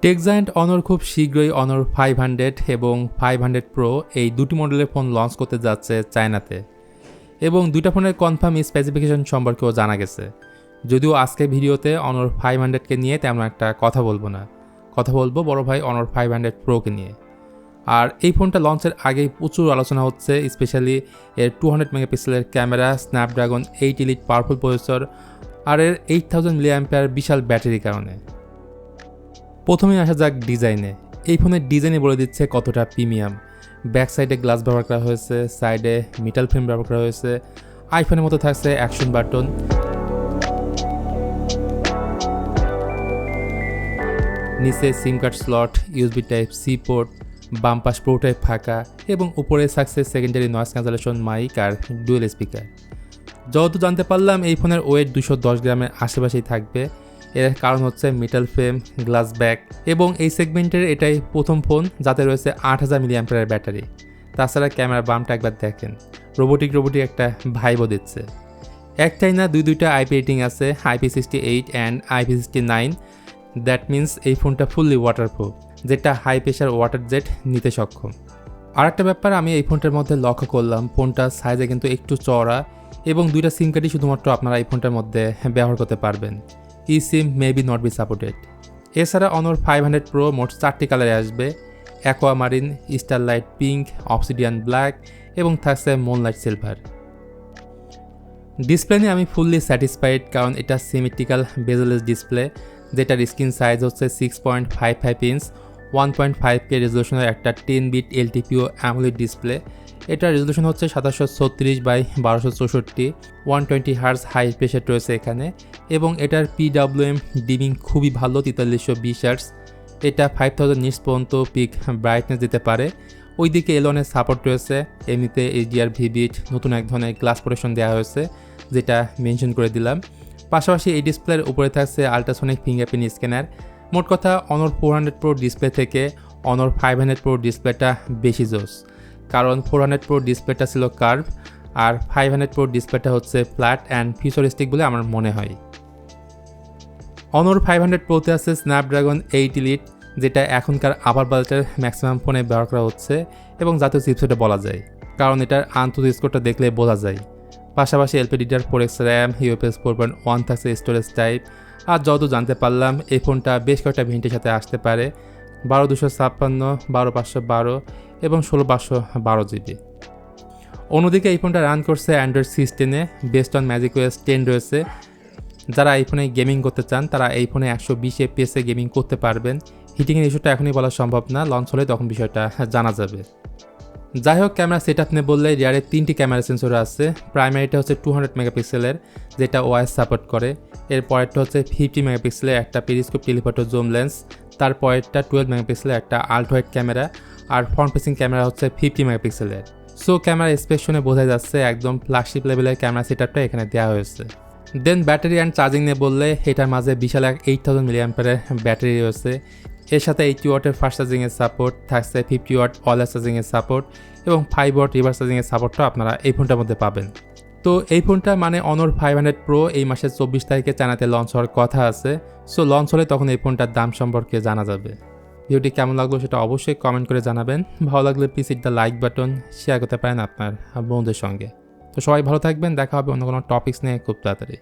Tech giant অনর খুব শীঘ্রই অনর 500 এবং 500 প্রো এই দুটি মডেলের ফোন লঞ্চ করতে যাচ্ছে চায়নাতে, এবং দুইটা ফোনের কনফার্ম স্পেসিফিকেশন সম্পর্কেও জানা গেছে। যদিও আজকে ভিডিওতে অনর 500কে নিয়ে তেমন একটা কথা বলবো না, কথা বলবো বড় ভাই অনর 500 প্রোকে নিয়ে। আর এই ফোনটা লঞ্চের আগেই প্রচুর আলোচনা হচ্ছে, স্পেশালি এর 200 মেগাপিক্সেলের camera, Snapdragon 8 elite powerful processor আর এর 8000 mAh বিশাল ব্যাটারির কারণে। প্রথমে আসা যাক ডিজাইনে। এই ফোনের ডিজাইনে বলে দিচ্ছে কতটা প্রিমিয়াম। ব্যাক সাইডে গ্লাস ব্যবহার করা হয়েছে, সাইডে মেটাল ফ্রেম ব্যবহার করা হয়েছে, আইফোনের মতো থাকছে অ্যাকশন বাটন, নিচে SIM card slot, USB type C port, বাম পাশ পুরোটাই ফাঁকা এবং উপরে থাকছে সেকেন্ডারি নয়েজ ক্যান্সেলেশন মাইক আর ডুয়েল স্পিকার। যত জানতে পারলাম এই ফোনের ওয়েট 210 গ্রামের আশেপাশেই থাকবে। এর কারণ হচ্ছে মেটাল ফ্রেম, গ্লাস ব্যাক এবং এই সেগমেন্টের এটাই প্রথম ফোন যাতে রয়েছে 8000 mAh ব্যাটারি। তাছাড়া ক্যামেরার বামটা একবার দেখেন, রোবোটিক একটা ভাইবও দিচ্ছে। একটাই না দুইটা আইপি রেটিং আছে, IP68 and IP69। That means এই ফোনটা ফুললি ওয়াটারপ্রুফ, যেটা হাই প্রেশার ওয়াটার জেট নিতে সক্ষম। আর একটা ব্যাপার আমি এই ফোনটার মধ্যে লক্ষ্য করলাম, ফোনটার সাইজে কিন্তু একটু চওড়া এবং দুইটা সিম কার্ডই শুধুমাত্র আপনারা এই ফোনটার মধ্যে ব্যবহার করতে পারবেন। E SIM may be not be supported. এছাড়া অনর 500 প্রো মোট 4টি কালারে আসবে, aquamarine, starlight pink, obsidian black এবং থাকছে মুনলাইট সিলভার। ডিসপ্লে নিয়ে আমি ফুললি স্যাটিসফাইড, কারণ এটা সিমেট্রিক্যাল বেজেলেস ডিসপ্লে, যেটার স্ক্রিন সাইজ হচ্ছে 6.55 ইঞ্চ, 1.5K রেজলিউশনের একটা 10 বিট এলটিপিও অ্যামোলেড ডিসপ্লে। এটার রেজলিউশন হচ্ছে 736x1264, 120 হার্জ হাই প্রেশার রয়েছে এখানে, এবং এটার PWM ডিমিং খুবই ভালো, 4320 হার্জ। এটা 5000 নিটস পর্যন্ত পিক ব্রাইটনেস দিতে পারে। ওইদিকে এলনের সাপোর্ট রয়েছে, এমনিতে HDR ভিবিট, নতুন এক ধরনের গ্লাস প্রোটেকশন দেওয়া হয়েছে যেটা মেনশন করে দিলাম। পাশাপাশি এই ডিসপ্লের উপরে থাকছে আল্ট্রাসনিক ফিঙ্গারপ্রিন্ট স্ক্যানার। মোট কথা অনর 400 প্রো ডিসপ্লে থেকে অনর 500 প্রো ডিসপ্লেটা বেশি জোস, কারণ 400 প্রো ডিসপ্লেটা ছিল কার্ভ আর 500 প্রো ডিসপ্লেটা হচ্ছে ফ্ল্যাট অ্যান্ড ফিউচারিস্টিক বলে আমার মনে হয়। অনর 500 প্রোতে আছে স্ন্যাপড্রাগন 8 এলিট, যেটা এখনকার আপার বাজেটের ম্যাক্সিমাম ফোনে ব্যবহার করা হচ্ছে এবং জাতীয় চিপসেটে বলা যায়, কারণ এটার আন্তর্জাতিক স্কোরটা দেখলে বোঝা যায়। পাশাপাশি LPDDR4X RAM, UFS 4.1 থাকছে স্টোরেজ টাইপ। আর যত জানতে পারলাম এই ফোনটা বেশ কয়েকটা ভেরিয়েন্টের সাথে আসতে পারে, 12256, 12512 এবং 16512 GB। অন্যদিকে এই ফোনটা রান করছে অ্যান্ড্রয়েড 16-এ, বেস্ট অন ম্যাজিকওএস 10 রয়েছে। যারা এই ফোনে গেমিং করতে চান তারা এই ফোনে 120 FPS গেমিং করতে পারবেন। হিটিংয়ের ইস্যুটা এখনই বলা সম্ভব না, লঞ্চ হলে তখন বিষয়টা জানা যাবে। যাই হোক, ক্যামেরা সেট আপ নিয়ে বললে রিয়ারে 3টি ক্যামেরা সেন্সর আছে। প্রাইমারিটা হচ্ছে 200 মেগাপিক্সেলের, যেটা ওআইএস সাপোর্ট করে। এর পরেরটা হচ্ছে 50 মেগাপিক্সেলের একটা পেরিস্কোপ টেলিফটো জুম লেন্স। তার পরেরটা 12 মেগাপিক্সেলের একটা আল্ট্রা ক্যামেরা। আর ফ্রন্ট ফেসিং ক্যামেরা হচ্ছে 50 মেগাপিক্সেলের। সো ক্যামেরা স্পেকশনে বোঝা যাচ্ছে একদম ফ্ল্যাগশিপ লেভেলের ক্যামেরা সেট আপটা এখানে দেওয়া হয়েছে। দেন ব্যাটারি অ্যান্ড চার্জিং নিয়ে বললে এটার মাঝে বিশাল 8000 mAh ব্যাটারি রয়েছে। এর সাথে 80 ওয়াটের ফাস্ট চার্জিংয়ের সাপোর্ট থাকছে, 50 ওয়াট ওয়্যারলেস চার্জিংয়ের সাপোর্ট এবং 5 ওয়াট রিভার্স চার্জিংয়ের সাপোর্টটা আপনারা এই ফোনটার মধ্যে পাবেন। তো এই ফোনটা মানে অনর 500 প্রো এই মাসের 24 তারিখে চায়নাতে লঞ্চ হওয়ার কথা আছে। সো লঞ্চ হলে তখন এই ফোনটার দাম সম্পর্কে জানা যাবে। ভিডিওটি কেমন লাগলো সেটা অবশ্যই কমেন্ট করে জানাবেন। ভালো লাগলে please hit the like button, share করতে পারেন আপনার বন্ধুদের সঙ্গে। তো সবাই ভালো থাকবেন, দেখা হবে অন্য কোনো টপিকস নিয়ে খুব তাড়াতাড়ি।